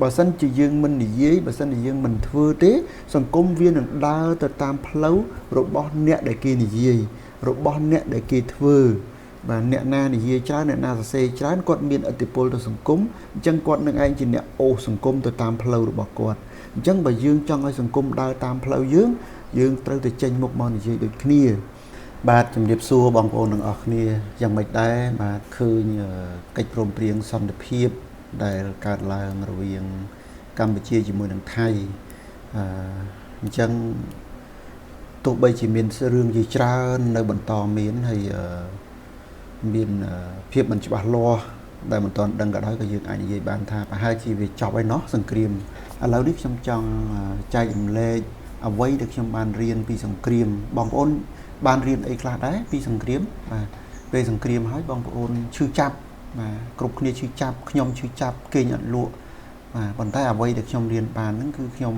បើសិនជាយើងមិននិយាយបើសិនជាយើងមិនធ្វើទេសង្គមវានឹងដើរទៅតាមផ្លូវរបស់អ្នកដែលគេនិយាយរបស់អ្នកដែលគេធ្វើបាទអ្នកណានិយាយច្រើនអ្នកណាសរសេរច្រើនគាត់មានឥទ្ធិពលទៅសង្គមអញ្ចឹងគាត់នឹងឯងជាអ្នកអូសសង្គមទៅតាមផ្លូវរបស់គាត់អញ្ចឹងបើយើងចង់ឲ្យសង្គមដើរតាមផ្លូវយើងត្រូវតែចេញមុខមកនិយាយដូចគ្នាបាទជំរាបសួរបងប្អូនទាំងអស់គ្នាយ៉ាងម៉េចដែរបាទឃើញកិច្ចព្រមព្រៀងសន្តិភាពដែលកើតឡើងរវាងកម្ពុជាជាមួយនឹងថៃអញ្ចឹងទោះបីជាមានរឿងជាច្រើននៅបន្តមានហើយមានភាពមិនច្បាស់លាស់ដែលមិនទាន់ដឹងក៏ដោយក៏យើងអាចនិយាយបានថាប្រហែលជាវាចប់ហើយណោះសង្គ្រាមឥឡូវនេះខ្ញុំចង់ចែករំលែកអ្វីដែលខ្ញុំបានរៀនពីសង្គ្រាមបងប្អូនបានរៀនអីខ្លះដែរពីសង្គ្រាមបាទពេលសង្គ្រាមហើយបងប្អូនឈឺចាប់បាទគ្រប់គ្នាឈឺចាប់ខ្ញុំឈឺចាប់គេងអត់លក់បាទប៉ុន្តែអ្វីដែលខ្ញុំរៀនបានហ្នឹងគឺខ្ញុំ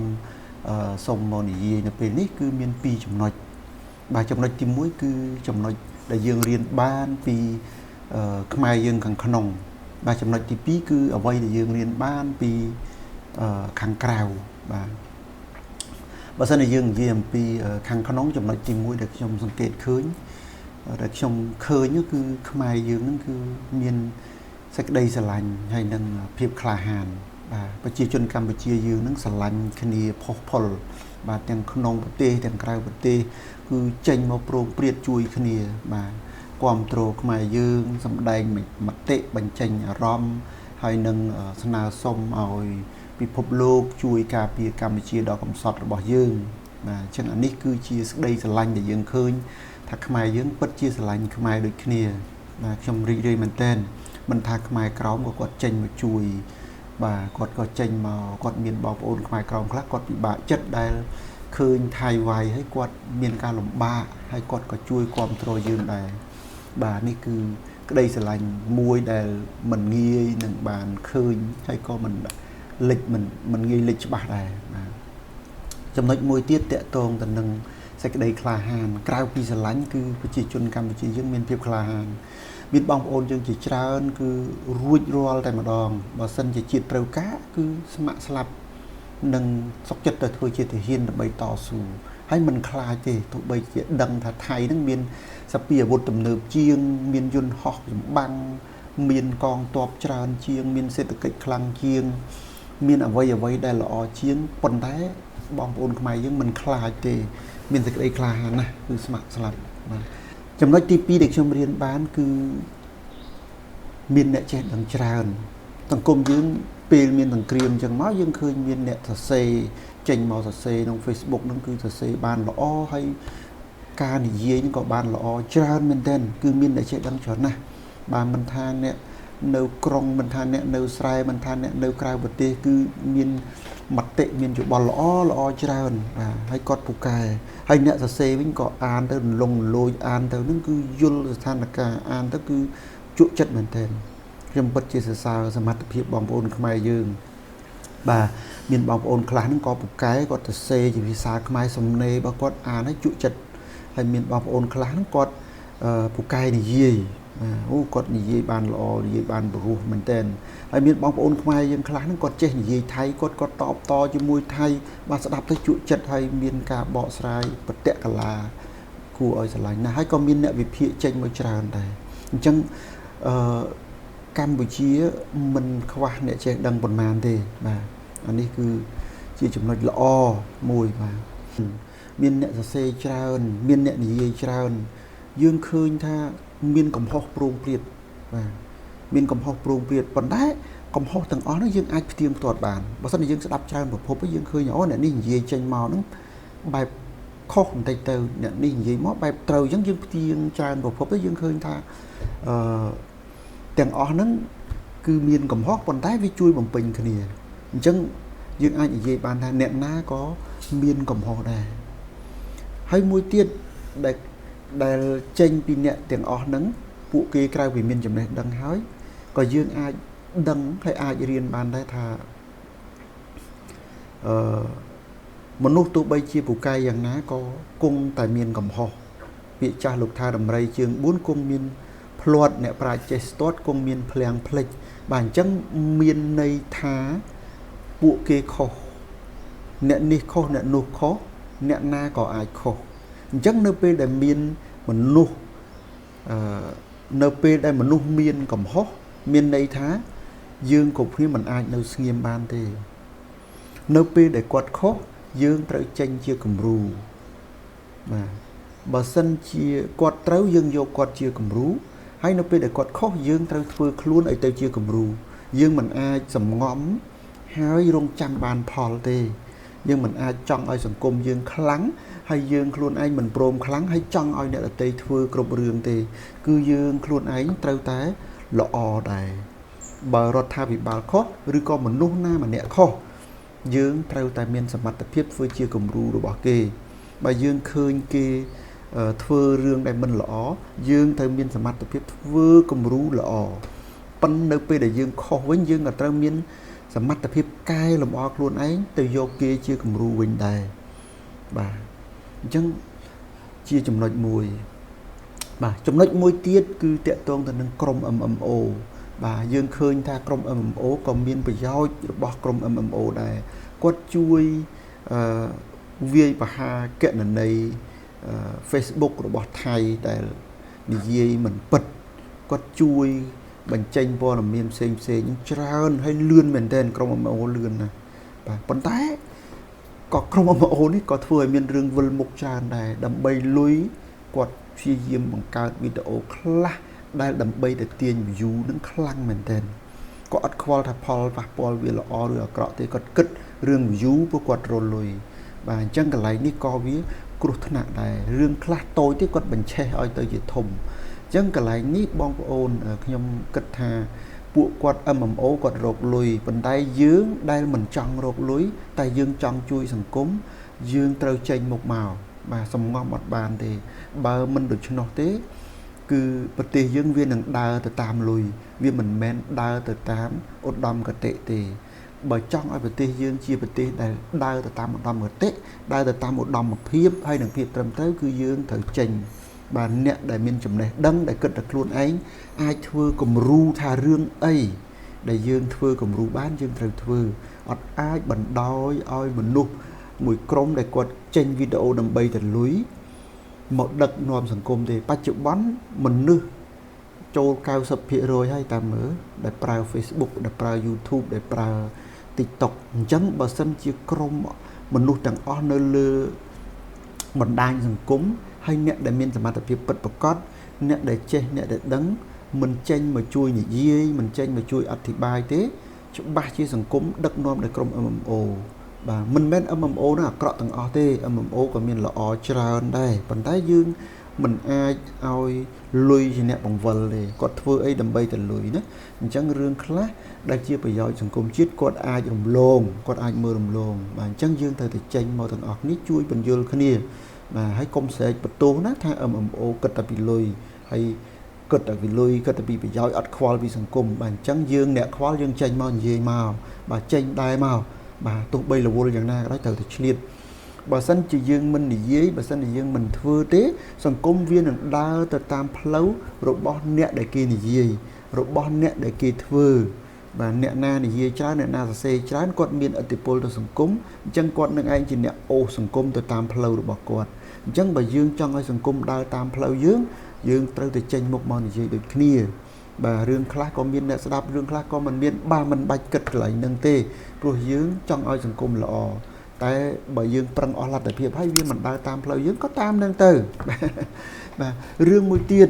សូមមកនិយាយនៅពេលនេះគឺមាន2ចំណុចបាទចំណុចទី1គឺចំណុចដែលយើងរៀនបានពីខ្មែរយើងខាងក្នុងបាទចំណុចទី2គឺអ្វីដែលយើងរៀនបានពីខាងក្រៅបាទបើសិនជាយើងនិយាយអំពីខាងក្នុងចំណុចទី1ដែលខ្ញុំសង្កេតឃើញដែលខ្ញុំឃើញគឺខ្មែរយើងហ្នឹងគឺមានសេចក្តីស្រឡាញ់ហើយនិងភាពក្លាហានបាទប្រជាជនកម្ពុជាយើងហ្នឹងស្រឡាញ់គ្នាផុសផុលបាទទាំងក្នុងប្រទេសទាំងក្រៅប្រទេសគឺចេញមកប្រងព្រាតជួយគ្នាបាទគ្រប់គ្រងខ្មែរយើងសម្ដែងមតិបញ្ចេញអារម្មណ៍ហើយនឹងស្នើសុំឲ្យពិភពលោកជួយការពារកម្ពុជាដ៏កំសត់របស់យើងបាទអញ្ចឹងអានេះគឺជាសេចក្តីស្រឡាញ់ដែលយើងឃើញថាខ្មែរយើងពិតជាស្រឡាញ់ខ្មែរដូចគ្នាបាទខ្ញុំរីករាយមែនទែនមិនថាខ្មែរក្រមក៏គាត់ចេញមកជួយបាទគាត់ក៏ចេញមកគាត់មានបងប្អូនខ្មែរក្រមខ្លះគាត់ពិបាកចិត្តដែលឃើញថៃវាយហើយគាត់មានការលំបាកហើយគាត់ក៏ជួយគ្រប់គ្រងយើងដែរបាទនេះគឺក្តីស្រឡាញ់មួយដែលមិនងាយនឹងបានឃើញហើយក៏មិនលេចមិនងាយលេចច្បាស់ដែរបាទចំណុចមួយទៀតតកតងទៅនឹងសេចក្តីក្លាហានក្រៅពីស្រឡាញ់គឺប្រជាជនកម្ពុជាយើងមានភាពក្លាហានមានបងប្អូនយើងជាច្រើនគឺរួចរាល់តែម្ដងបើសិនជាជាតិត្រូវការគឺស្ម័គ្រស្លាប់នឹងសុខចិត្តទៅធ្វើជាទាហានដើម្បីតស៊ូហើយមិនខ្លាចទេទោះបីជាដឹងថាថៃនឹងមានសពាអាវុធទំនើបជាងមានយន្តហោះចម្បាំងមានកងទ័ពច្រើនជាងមានសេដ្ឋកិច្ចខ្លាំងជាងមានអ្វីដែលល្អជាងប៉ុន្តែបងប្អូនខ្មែរយើងមិនខ្លាចទេមានសេចក្តីក្លាហានណាស់គឺស្ម័គ្រស្លាប់បាទចំណុចទី2ដែលខ្ញុំរៀនបានគឺមានអ្នកចេះដឹងច្រើនសង្គមយើងពេលមានសង្គ្រាមអញ្ចឹងមកយើងឃើញមានអ្នកសរសេរចេញមកសរសេរក្នុង Facebook ហ្នឹងគឺសរសេរបានល្អហើយការនិយាយហ្នឹងក៏បានល្អច្រើនមែនទែនគឺមានអ្នកចេះដឹងច្រើនណាស់បាទមិនថាអ្នកនៅក្រុងមិនថាអ្នកនៅស្រែមិនថាអ្នកនៅក្រៅប្រទេសគឺមានមតិមានយោបល់ល្អច្រើនបាទហើយគាត់ពូកែហើយអ្នកសរសេរវិញក៏អានទៅរលងលួយអានទៅហ្នឹងគឺយល់ស្ថានភាពអានទៅគឺជក់ចិត្តមែនទែនខ្ញុំពិតជាសរសើរសមត្ថភាពបងប្អូនខ្មែរយើងបាទមានបងប្អូនខ្លះហ្នឹងក៏ពូកែគាត់សរសេរជាភាសាខ្មែរសំណេររបស់គាត់អានហើយជក់ចិត្តហើយមានបងប្អូនខ្លះហ្នឹងគាត់ពូកែនិយាយអូគាត់និយាយបានល្អនិយាយបានព្រោះមែនទែនហើយមានបងប្អូនខ្មែរយើងខ្លះហ្នឹងគាត់ចេះនិយាយថៃគាត់តបតជាមួយថៃបាទស្ដាប់ទៅជក់ចិត្តហើយមានការបកស្រាយបតិកលាគួរឲ្យស្រឡាញ់ណាស់ហើយក៏មានអ្នកវិភាគចេញមកច្រើនដែរអញ្ចឹងកម្ពុជាមិនខ្វះអ្នកចេះដឹងប៉ុន្មានទេបាទអានេះគឺជាចំណុចល្អមួយបាទមានអ្នកសរសេរច្រើនមានអ្នកនិយាយច្រើនយើងឃើញថាមានកំហុសប្រងព្រាតបាទមានកំហុសប្រងព្រាតប៉ុន្តែកំហុសទាំងអស់នោះយើងអាចផ្ទៀងផ្ទាត់បានបើមិនយើងស្ដាប់ច្រើនប្រភពយើងឃើញអូអ្នកនេះនិយាយចេញមកហ្នឹងបែបខុសបន្តិចទៅអ្នកនេះនិយាយមកបែបត្រូវអញ្ចឹងយើងផ្ទៀងច្រើនប្រភពទៅយើងឃើញថាទាំងអស់ហ្នឹងគឺមានកំហុសប៉ុន្តែវាជួយបំពេញគ្នាអញ្ចឹងយើងអាចនិយាយបានថាអ្នកណាក៏មានកំហុសដែរហើយមួយទៀតដែលចេញពីអ្នកទាំងអស់ហ្នឹងពួកគេក្រៅពីមានចំណេះដឹងហើយក៏យើងអាចដឹងហើយអាចរៀនបានដែរថាមនុស្សទោះបីជាពូកែយ៉ាងណាក៏គង់តែមានកំហុសពាក្យចាស់លោកថាដំរីជើង4គង់មានភ្លាត់អ្នកប្រាជ្ញចេះស្ទាត់គង់មានភ្លាំងភ្លេចបាទអញ្ចឹងមានន័យថា ពួកគេខុសអ្នកនេះខុសអ្នកនោះខុសអ្នកណាក៏អាចខុសអញ្ចឹងនៅពេលដែលមានមនុស្សនៅពេលដែលមនុស្សមានកំហុសមានន័យថាយើងគ្រប់គ្នាមិនអាចនៅស្ងៀមបានទេនៅពេលដែលគាត់ខុសយើងត្រូវចេញជាគំរូបាទបើសិនជាគាត់ត្រូវយើងយកគាត់ជាគំរូហើយនៅពេលដែលគាត់ខុសយើងត្រូវធ្វើខ្លួនឲ្យទៅជាគំរូយើងមិនអាចសំងំហើយរងចាំបានផលទេយើងមិនអាចចង់ឲ្យសង្គមយើងខ្លាំងហើយយើងខ្លួនឯងមិនព្រមខ្លាំងហើយចង់ឲ្យអ្នកដទៃធ្វើគ្រប់រឿងទេគឺយើងខ្លួនឯងត្រូវតែល្អដែរបើរដ្ឋាភិបាលខុសឬក៏មនុស្សណាម្នាក់ខុសយើងត្រូវតែមានសមត្ថភាពធ្វើជាគំរូរបស់គេបើយើងឃើញគេធ្វើរឿងដែលមិនល្អយើងត្រូវមានសមត្ថភាពធ្វើគំរូល្អប៉ុន្តែនៅពេលដែលយើងខុសវិញយើងក៏ត្រូវមានសមត្ថភាពកែលម្អខ្លួនឯងទៅយកគេជាគំរូវិញដែរបាទអញ្ចឹងជាចំណុចមួយបាទចំណុចមួយទៀតគឺតាក់ទងទៅនឹងក្រុម MMO បាទយើងឃើញថាក្រុម MMO ក៏មានប្រយោជន៍របស់ក្រុម MMO ដែរគាត់ជួយវាយប្រហារគណនីFacebook របស់ថៃដែលនិយាយមិនពិតគាត់ជួយបញ្ចេញព័ត៌មានផ្សេងច្រើនហើយលឿនមែនទែនក្រុម MMO លឿនណាស់បាទប៉ុន្តែក៏ក្រុម MMO នេះក៏ធ្វើឲ្យមានរឿងវិលមុខច្រើនដែរដើម្បីលុយគាត់ព្យាយាមបង្កើតវីដេអូខ្លះដែលដើម្បីទៅទាញ view នឹងខ្លាំងមែនទែនក៏អត់ខ្វល់ថាផលប៉ះពាល់វាល្អឬអាក្រក់ទេគាត់គិតរឿង view ព្រោះគាត់រលុយបាទអញ្ចឹងកន្លែងនេះក៏វាគ្រោះថ្នាក់ដែររឿងខ្លះតូចទេគាត់បញ្ឆេះឲ្យទៅជាធំអញ្ចឹងកន្លែងនេះបងប្អូនខ្ញុំគិតថាពួកគាត់ MMO គាត់រកលុយប៉ុន្តែយើងដែលមិនចង់រកលុយតែយើងចង់ជួយសង្គមយើងត្រូវចេញមុខមកបាទសំងំអត់បានទេបើមិនដូច្នោះទេគឺប្រទេសយើងវានឹងដើរទៅតាមលុយវាមិនមែនដើរទៅតាមឧត្តមគតិទេបើចង់ឲ្យប្រទេសយើងជាប្រទេសដែលដើរទៅតាមឧត្តមគតិដើរទៅតាមឧត្តមភាពហើយនឹងភាពត្រឹមត្រូវគឺយើងត្រូវចេញបាទអ្នកដែលមានចំណេះដឹងដែលគិតតែខ្លួនឯងអាចធ្វើគំរូថារឿងអីដែលយើងធ្វើគំរូបានយើងត្រូវធ្វើអត់អាចបណ្ដោយឲ្យមនុស្សមួយក្រុមដែលគាត់ចេញវីដេអូដើម្បីទៅលុយមកដឹកនាំសង្គមទេបច្ចុប្បន្នមនុស្សចូល 90% ហើយតាមមើលដែលប្រើ Facebook ដែលប្រើ YouTube ដែលប្រើ TikTok អញ្ចឹងបើសិនជាក្រុមមនុស្សទាំងអស់នៅលើបណ្ដាញសង្គមហើយអ្នកដែលមានសមត្ថភាពពិតប្រាកដអ្នកដែលចេះអ្នកដែលដឹងមិនចេញមកជួយនិយាយមិនចេញមកជួយអធិប្បាយទេច្បាស់ជាសង្គមដឹកនាំដោយក្រុម MMO បាទមិនមែន MMO នោះអាក្រក់ទាំងអស់ទេ MMO ក៏មានល្អច្រើនដែរប៉ុន្តែយើងមិនអាចឲ្យលុយជាអ្នកបង្វិលទេគាត់ធ្វើអីដើម្បីតែលុយណាអញ្ចឹងរឿងខ្លះដែលជាប្រយោជន៍សង្គមជាតិគាត់អាចរំលងគាត់អាចមើលរំលងបាទអញ្ចឹងយើងត្រូវតែចេញមកទាំងអស់នេះជួយបញ្យល់គ្នាបាទហើយកុំស្រែកបន្ទោសណាថា MMO គិតតែពីលុយហើយគិតតែពីលុយគិតតែពីប្រយោជន៍អត់ខ្វល់ពីសង្គមបាទអញ្ចឹងយើងអ្នកខ្វល់យើងចេញមកនិយាយមកបាទចេញដែរមកបាទទោះបីរវល់យ៉ាងណាក៏ដោយត្រូវតែឆ្លៀតបើសិនជាយើងមិននិយាយបើសិនជាយើងមិនធ្វើទេសង្គមវានឹងដើរទៅតាមផ្លូវរបស់អ្នកដែលគេនិយាយរបស់អ្នកដែលគេធ្វើបាទអ្នកណានិយាយច្រើនអ្នកណាសរសេរច្រើនគាត់មានឥទ្ធិពលទៅសង្គមអញ្ចឹងគាត់នឹងឯងជាអ្នកអូសសង្គមទៅតាមផ្លូវរបស់គាត់អញ្ចឹងបើយើងចង់ឲ្យសង្គមដើរតាមផ្លូវយើងត្រូវតែចេញមុខមកនិយាយដូចគ្នាបាទរឿងខ្លះក៏មានអ្នកស្ដាប់រឿងខ្លះក៏មិនមានបាទមិនបាច់គិតកន្លែងហ្នឹងទេព្រោះយើងចង់ឲ្យសង្គមល្អតែបើយើងប្រឹងអស់លទ្ធភាពហើយវាមិនដើរតាមផ្លូវយើងក៏តាមនឹងទៅបាទរឿងមួយទៀត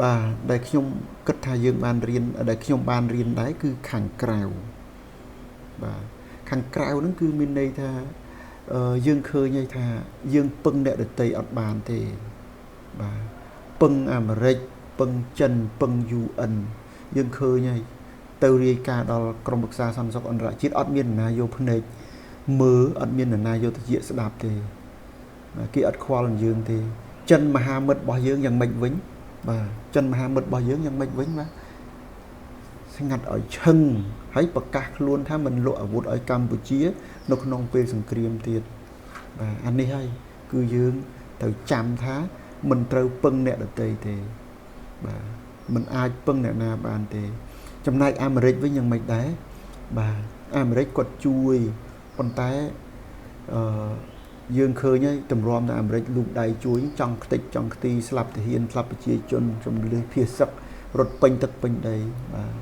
បាទដែលខ្ញុំគិតថាយើងបានរៀនដែលខ្ញុំបានរៀនដែរគឺខាងក្រៅបាទខាងក្រៅហ្នឹងគឺមានន័យថាយើងឃើញហើយថាយើងពឹងអ្នកដទៃអត់បានទេបាទពឹងអាមេរិកពឹងចិនពឹង UN យើងឃើញហើយទៅរាយការណ៍ដល់ក្រមប្រឹក្សាសន្តិសុខអន្តរជាតិអត់មាននរណាយកភ្នែកមើលអត់មាននរណាយកទៅជាស្ដាប់ទេគេអត់ខ្វល់យើងទេចិនមហាមិត្តរបស់យើងយ៉ាងម៉េចវិញបាទចិនមហាមិត្តរបស់យើងយ៉ាងម៉េចវិញបាទស្ងាត់ឲ្យឈឹងហើយប្រកាសខ្លួនថាមិនលក់អាវុធឲ្យកម្ពុជានៅក្នុងពេលសង្គ្រាមទៀតបាទអានេះហើយគឺយើងត្រូវចាំថាមិនត្រូវពឹងអ្នកដទៃទេបាទមិនអាចពឹងអ្នកណាបានទេចំណែកអាមេរិកវិញយ៉ាងម៉េចដែរ បាទអាមេរិកគាត់ជួយប៉ុន្តែយើងឃើញហើយតម្រាំនៅអាមេរិកលូកដៃជួយចង់ខ្ទេចចង់ខ្ទីស្លាប់ទាហានស្លាប់ប្រជាជនចំនួនភាសឹករត់ពេញទឹកពេញដីបាទ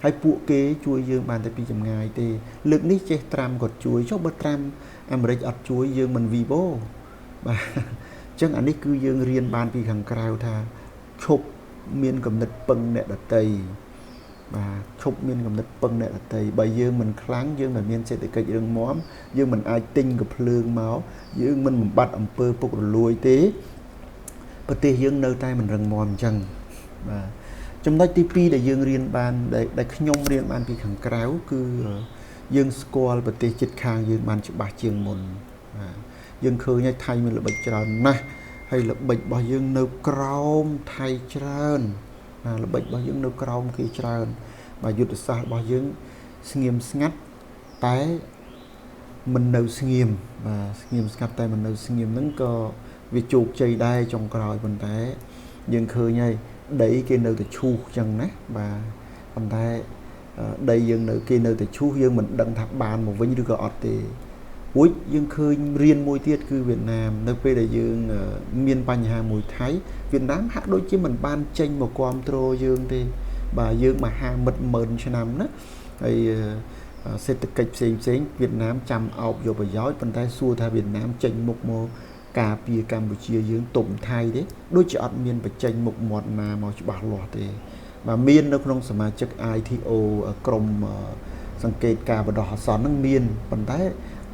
ហើយពួកគេជួយយើងបានតែពីចម្ងាយទេលើកនេះចេះត្រាំគាត់ជួយចុះបើត្រាំអាមេរិកអត់ជួយយើងមិនវីបូបាទអញ្ចឹងអានេះគឺយើងរៀនបានពីខាងក្រៅថាឈប់មានគំនិតពឹងអ្នកដតីបាទឈប់មានគំនិតពឹងអ្នកដតីបើយើងមិនខ្លាំងយើងមិនមានសេដ្ឋកិច្ចរឹងមាំយើងមិនអាចទិញកំភ្លើងមកយើងមិនបំបត្តិអំពើពុករលួយទេប្រទេសយើងនៅតែមិនរឹងមាំអញ្ចឹងបាទចំណុចទី2ដែលយើងរៀនបានដែលខ្ញុំរៀនបានពីខាងក្រៅគឺយើងស្គាល់ប្រទេសជិតខាងយើងបានច្បាស់ជាងមុនបាទយើងឃើញថាថៃមានល្បិចច្រើនណាស់ហើយល្បិចរបស់យើងនៅក្រោមថៃច្រើនល្បិចរបស់យើងនៅក្រោមគេច្រើនបាទយុទ្ធសាស្ត្ររបស់យើងស្ងៀមស្ងាត់តែមិននៅស្ងៀមបាទស្ងៀមស្ងាត់តែមិននៅស្ងៀមហ្នឹងក៏វាជោគជ័យដែរចុងក្រោយប៉ុន្តែយើងឃើញហើយដីគេនៅតែឈូសចឹងណាបាទប៉ុន្តែដីយើងនៅគេនៅតែឈូសយើងមិនដឹងថាបានមកវិញឬក៏អត់ទេរួចយើងឃើញរៀនមួយទៀតគឺវៀតណាមនៅពេលដែលយើងមានបញ្ហាមួយថៃវៀតណាមហាក់ដូចជាមិនបានចេញមកគ្រប់គ្រងយើងទេបាទយើងមហាមិត្តម៉ឺនឆ្នាំណាហើយសេដ្ឋកិច្ចផ្សេងវៀតណាមចាំអោបយកប្រយោជន៍ប៉ុន្តែសួរថាវៀតណាមចេញមុខមកការពារកម្ពុជាយើងទុំថៃទេដូចជាអត់មានបញ្ចេញមុខមាត់ណាមកច្បាស់លាស់ទេបាទមាននៅក្នុងសមាជិក ITO ក្រុមសង្កេតការបដោះអាសន្នហ្នឹងមានប៉ុន្តែ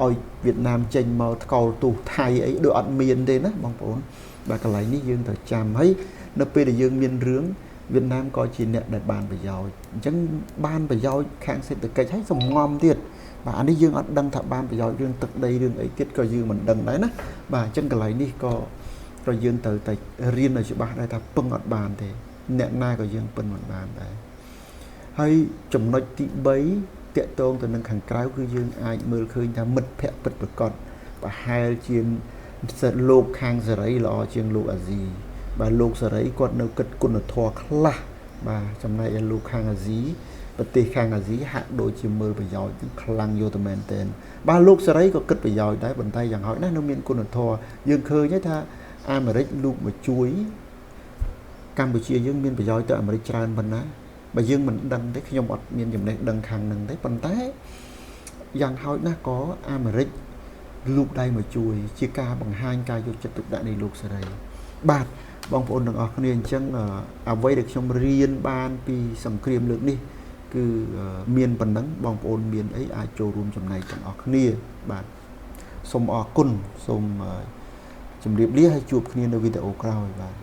ឲ្យវៀតណាមចេញមកថ្កោលទោសថៃអីដូចអត់មានទេណាបងប្អូនបាទកន្លែងនេះយើងត្រូវចាំហើយនៅពេលដែលយើងមានរឿងវៀតណាមក៏ជាអ្នកដែលបានប្រយោជន៍អញ្ចឹងបានប្រយោជន៍ខាងសេដ្ឋកិច្ចហើយសំងំទៀតបាទអានេះយើងអត់ដឹងថាបានប្រយោជន៍រឿងទឹកដីរឿងអីទៀតក៏យើងមិនដឹងដែរណាបាទអញ្ចឹងកន្លែងនេះក៏យើងត្រូវតែរៀនឲ្យច្បាស់ដែរថាពឹងអត់បានទេអ្នកណាក៏យើងពឹងមិនបានដែរហើយចំណុចទី3តាក់ទងទៅនឹងខាងក្រៅគឺយើងអាចមើលឃើញថាមិត្តភ័ក្តិពិតប្រាកដប្រហែលជាលោកខាងសេរីល្អជាងលោកអាស៊ីបាទលោកសេរីគាត់នៅគិតគុណធម៌ខ្លះបាទចំណែកឯលោកខាងអាស៊ីប្រទេសខាងអាស៊ីហាក់ដូចជាមើលប្រយោជន៍ខ្លាំងយកទៅមែនទែនបាទលោកសេរីក៏គិតប្រយោជន៍ដែរប៉ុន្តែយ៉ាងហោចណាស់នៅមានគុណធម៌យើងឃើញថាអាមេរិកលោកមកជួយកម្ពុជាយើងមានប្រយោជន៍ទៅអាមេរិកច្រើនប៉ុណ្ណាបើយើងមិនដឹងទេខ្ញុំអត់មានចំណេះដឹងខាងហ្នឹងទេប៉ុន្តែយ៉ាងហោចណាស់ក៏អាមេរិកលោកដៃមកជួយជាការបង្ហាញការយកចិត្តទុកដាក់នៃលោកសេរីបាទបងប្អូនទាំងអស់គ្នាអញ្ចឹងអ្វីដែលខ្ញុំរៀនបានពីសង្គ្រាមលើកនេះគឺមានប៉ុណ្ណឹងបងប្អូនមានអីអាចចូលរួមចំណែកទាំងអស់គ្នាបាទសូមអរគុណសូមជម្រាបលាហើយជួបគ្នានៅវីដេអូក្រោយបាទ